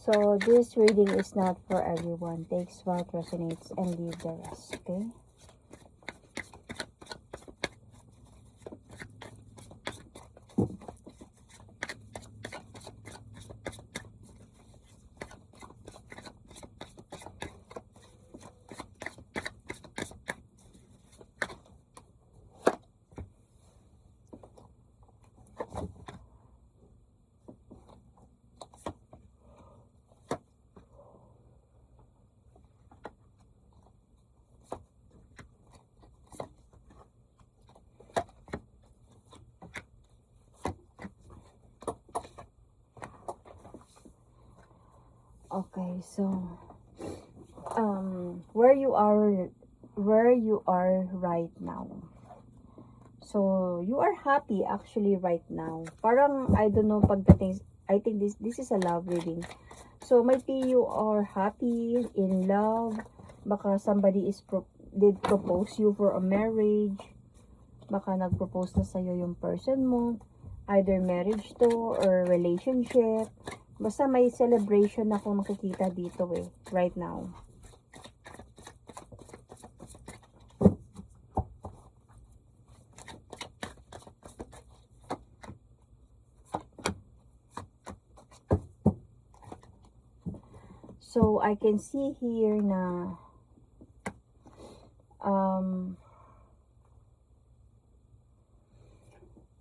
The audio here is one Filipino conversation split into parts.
So, this reading is not for everyone. Takes what resonates and leave the rest, okay? Okay, so where you are right now. So you are happy actually right now. Parang I don't know pagdating, I think this is a love reading. So might be you are happy in love. Baka somebody did propose you for a marriage. Baka nag-propose na sa'yo yung person mo. Either marriage to or relationship. Basta may celebration na akong makikita dito right now. So, I can see here na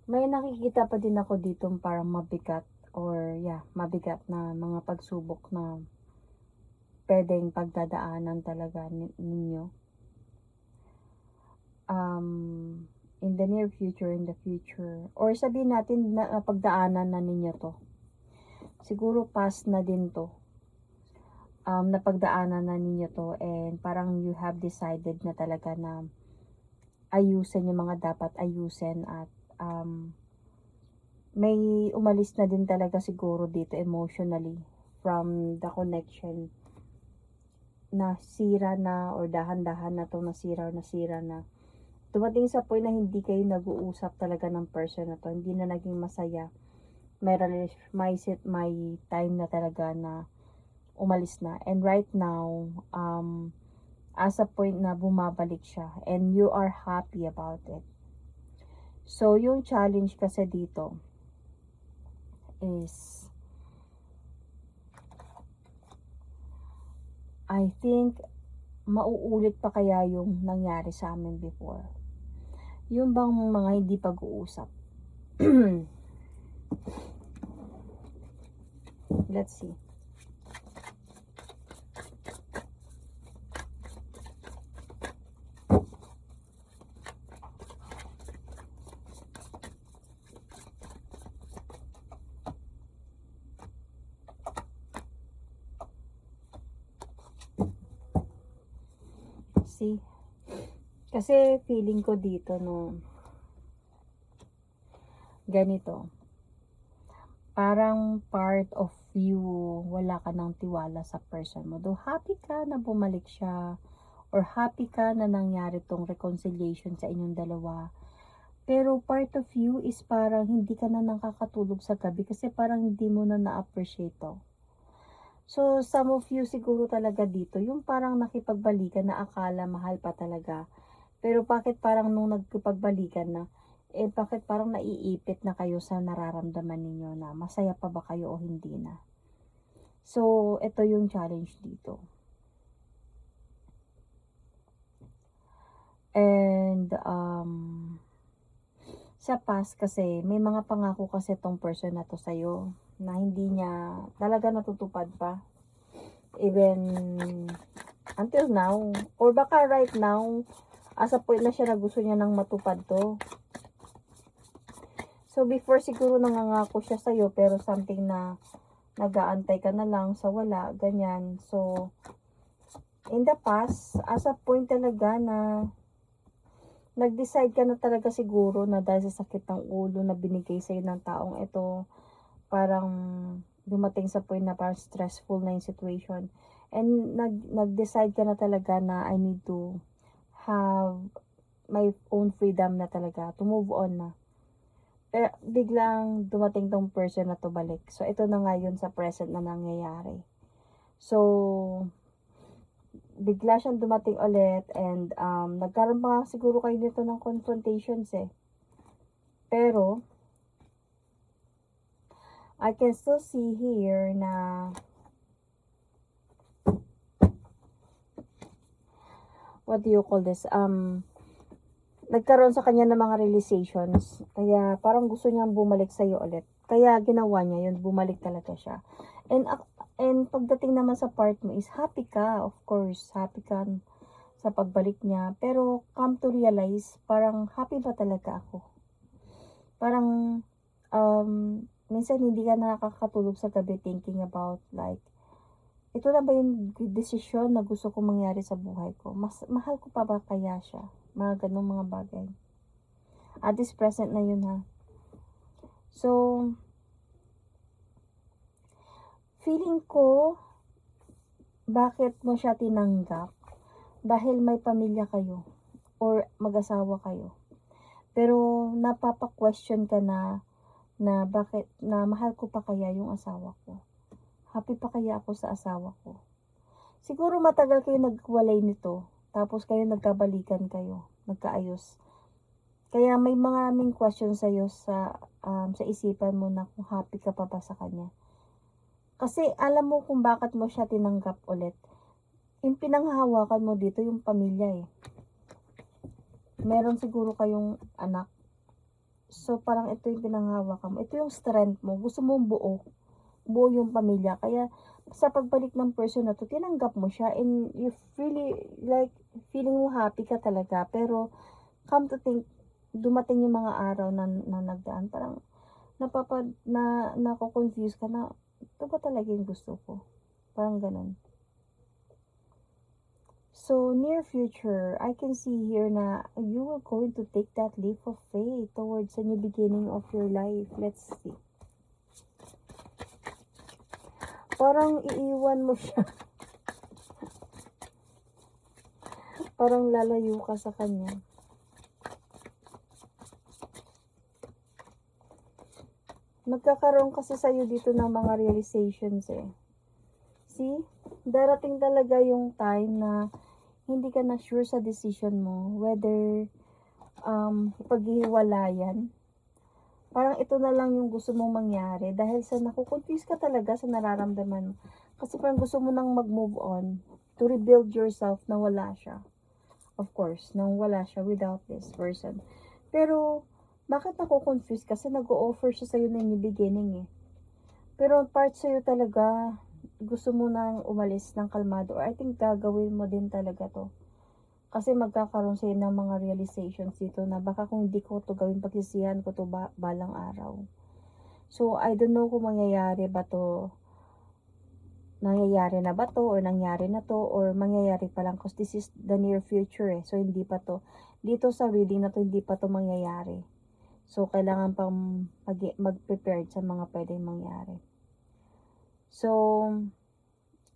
may nakikita pa din ako dito parang mabigat or mabigat na mga pagsubok na pwedeng pagdadaanan talaga ninyo. In the near future, in the future, or sabihin natin na pagdaanan na ninyo to. Siguro past na din to. Napagdaanan na ninyo to and parang you have decided na talaga na ayusin yung mga dapat ayusin at may umalis na din talaga siguro dito emotionally from the connection. Nasira na or dahan-dahan na to nasira na. Dumating sa point na hindi kayo nag-uusap talaga ng person na to. Hindi na naging masaya. May time na talaga na umalis na. And right now, as a point na bumabalik siya. And you are happy about it. So, yung challenge kasi dito is, I think, mauulit pa kaya yung nangyari sa amin before. Yung bang mga hindi pag-uusap. Let's see. See? Kasi feeling ko dito no ganito. Parang part of you wala ka ng tiwala sa person mo. Though happy ka na bumalik siya or happy ka na nangyari tong reconciliation sa inyong dalawa. Pero part of you is parang hindi ka na nakakatulog sa gabi kasi parang hindi mo na na-appreciate to. So, some of you siguro talaga dito, yung parang nakipagbalikan na akala mahal pa talaga. Pero bakit parang nung nagkipagbalikan na, bakit parang naiipit na kayo sa nararamdaman ninyo na masaya pa ba kayo o hindi na. So, ito yung challenge dito. And, sa past kasi, may mga pangako kasi tong person na to sa'yo na hindi niya talaga natutupad pa. Even until now. Or baka right now, as a point na siya na gusto niya nang matupad to. So, before siguro nangangako siya sa'yo, pero something na nag-aantay ka na lang sa wala, ganyan. So, in the past, as a point talaga na nag-decide ka na talaga siguro na dahil sa sakit ng ulo na binigay sa'yo ng taong ito, parang dumating sa point na parang stressful na yung situation. And nag-decide ka na talaga na I need to have my own freedom na talaga, to move on na. Pero biglang dumating tong person na to balik. So, ito na nga yun sa present na nangyayari. So, bigla siyang dumating ulit and nagkaroon pa nga siguro kayo nito ng confrontations eh. Pero, I can still see here na what do you call this? Nagkaroon sa kanya ng mga realizations. Kaya parang gusto niyang bumalik sa'yo ulit. Kaya ginawa niya yun, bumalik talaga siya. And pagdating naman sa part mo is happy ka, of course. Happy ka sa pagbalik niya. Pero come to realize, parang happy ba talaga ako? Parang minsan hindi ka nakakatulog sa gabi thinking about like, ito na ba yung desisyon na gusto kong mangyari sa buhay ko? Mas mahal ko pa ba kaya siya? Mga ganong mga bagay. At this present na yun ha. So, feeling ko, bakit mo siya tinanggap? Dahil may pamilya kayo or mag-asawa kayo. Pero napapa-question ka na bakit, na mahal ko pa kaya yung asawa ko? Happy pa kaya ako sa asawa ko? Siguro matagal kayo nagwalay nito, tapos kayo nagkabalikan kayo, nagkaayos. Kaya may mga aming question sa'yo sa isipan mo na kung happy ka pa ba sa kanya. Kasi alam mo kung bakit mo siya tinanggap ulit. Yung pinanghahawakan mo dito yung pamilya eh. Meron siguro kayong anak. So parang ito yung pinanghahawakan mo. Ito yung strength mo. Gusto mong buo yung pamilya. Kaya sa pagbalik ng person na to, tinanggap mo siya and you really like feeling mo happy ka talaga. Pero come to think, dumating yung mga araw na nagdaan, parang nako-confuse ka na, ito ba talaga yung gusto ko? Parang ganun. So, near future, I can see here na you are going to take that leap of faith towards a new beginning of your life. Let's see. Parang iiwan mo siya. Parang lalayo ka sa kanya. Magkakaroon kasi sa'yo dito ng mga realizations eh. See? Darating talaga yung time na hindi ka na sure sa decision mo. Whether paghihiwalayan. Parang ito na lang yung gusto mong mangyari. Dahil sa nakukonfuse ka talaga sa nararamdaman mo. Kasi parang gusto mo nang mag-move on. To rebuild yourself na wala siya. Of course, nang wala siya without this person. Pero, bakit nakukonfuse? Kasi nag-o-offer siya sa'yo ng new beginning eh. Pero part sa'yo talaga, gusto mo nang umalis ng kalmado. Or I think gagawin mo din talaga to. Kasi magkakaroon sa'yo ng mga realizations dito na baka kung hindi ko to gawin, pagsisihan ko to balang araw. So, I don't know kung nangyayari na ba to or nangyari na to or mangyayari pa lang because this is the near future eh. So, hindi pa to. Dito sa reading na to, hindi pa to mangyayari. So, kailangan pang mag-prepared sa mga pwedeng mangyari. So,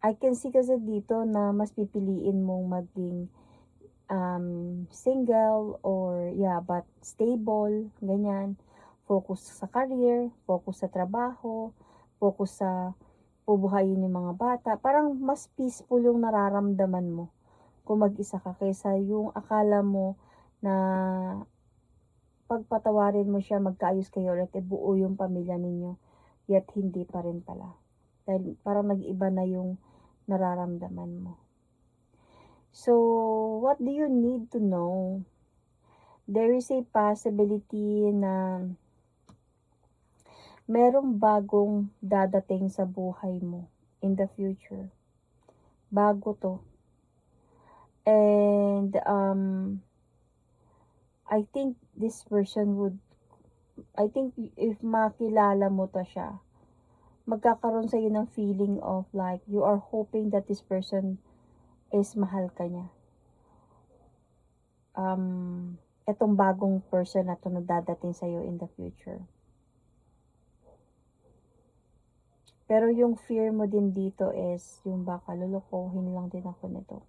I can see kasi dito na mas pipiliin mong maging single or but stable, ganyan. Focus sa career, focus sa trabaho, focus sa bubuhayin yung mga bata. Parang mas peaceful yung nararamdaman mo kung mag-isa ka kaysa yung akala mo na pagpatawarin mo siya, magkaayos kayo ulit, buo yung pamilya ninyo, yet hindi pa rin pala. Dahil parang nag-iba na yung nararamdaman mo. So, what do you need to know? There is a possibility na merong bagong dadating sa buhay mo in the future. Bago to. And, I think this person if makilala mo to siya, magkakaroon sa'yo ng feeling of like, you are hoping that this person is mahal ka niya. Etong bagong person na to na dadating sa'yo in the future. Pero yung fear mo din dito is yung baka lulukohin lang din ako nito.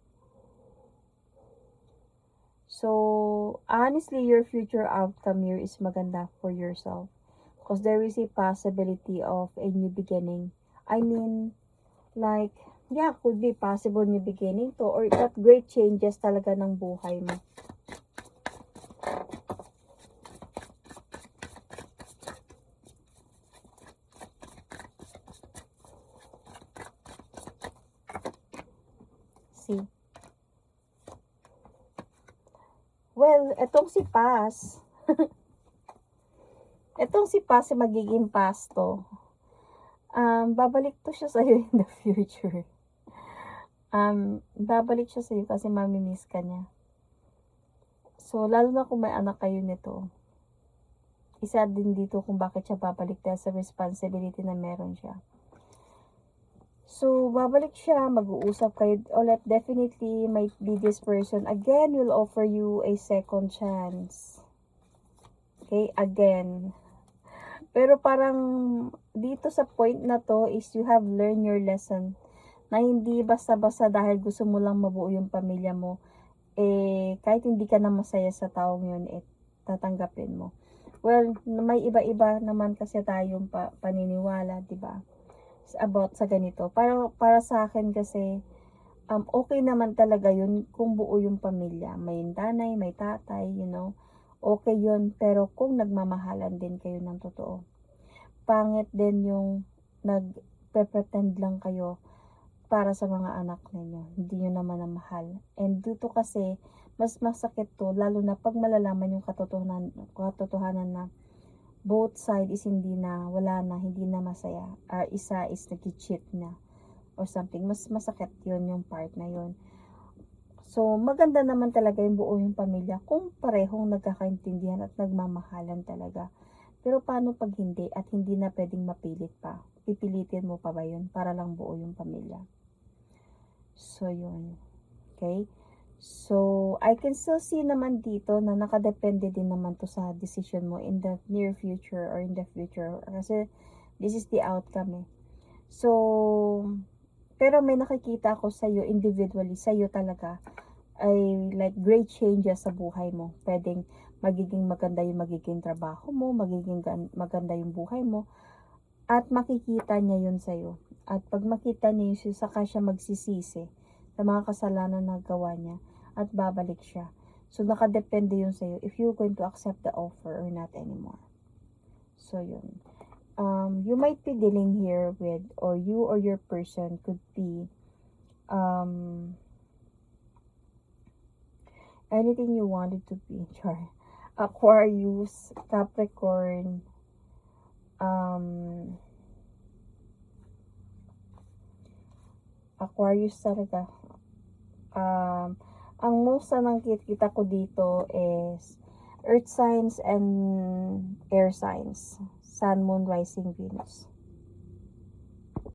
So, honestly, your future outcome here is maganda for yourself. Because there is a possibility of a new beginning. I mean, like, Yeah, could be possible new beginning to or that great changes talaga ng buhay mo. See? Well, etong si Paz, etong si Paz, si magiging Paz to. Babalik to siya sa'yo in the future. Babalik siya sa'yo kasi mamimiss ka niya. So, lalo na kung may anak kayo nito, isa din dito kung bakit siya babalik dahil sa responsibility na meron siya. So, babalik siya, mag-uusap kayo ulit. Definitely, might be this person again will offer you a second chance. Okay, again. Pero parang dito sa point na to is you have learned your lesson. Na hindi basta-basta dahil gusto mo lang mabuo yung pamilya mo, kahit hindi ka na masaya sa taong yun, tatanggapin mo. Well, may iba-iba naman kasi tayong paniniwala, di ba? About sa ganito. Para sa akin kasi, okay naman talaga yun kung buo yung pamilya. May nanay, may tatay, you know. Okay yun, pero kung nagmamahalan din kayo ng totoo. Pangit din yung nag-pretend lang kayo para sa mga anak ninyo. Hindi nyo naman na mahal. And dito kasi, mas masakit to, lalo na pag malalaman yung katotohanan na both side is hindi na, wala na, hindi na masaya. Isa is nag-cheat na or something. Mas masakit yun yung part na yun. So, maganda naman talaga yung buo yung pamilya kung parehong nagkakaintindihan at nagmamahalan talaga. Pero paano pag hindi at hindi na pwedeng mapilit pa? Pipilitin mo pa ba yun para lang buo yung pamilya? So, yun. Okay? So, I can still see naman dito na nakadepende din naman to sa decision mo in the near future or in the future. Kasi, this is the outcome eh. So, pero may nakikita ako sa'yo individually, sa'yo talaga, ay like great changes sa buhay mo. Pwedeng magiging maganda yung magiging trabaho mo, magiging maganda yung buhay mo, at makikita niya yun sa'yo. At pag makita niya yun, saka siya magsisisi sa mga kasalanan na gawa niya at babalik siya. So, nakadepende yun sa'yo if you're going to accept the offer or not anymore. So, yun. You might be dealing here with, or you or your person could be anything you wanted to be. Char. Aquarius, Capricorn, Aquarius talaga. Ang most na nakikita ko dito is earth signs and air signs. Sun, moon, rising, Venus.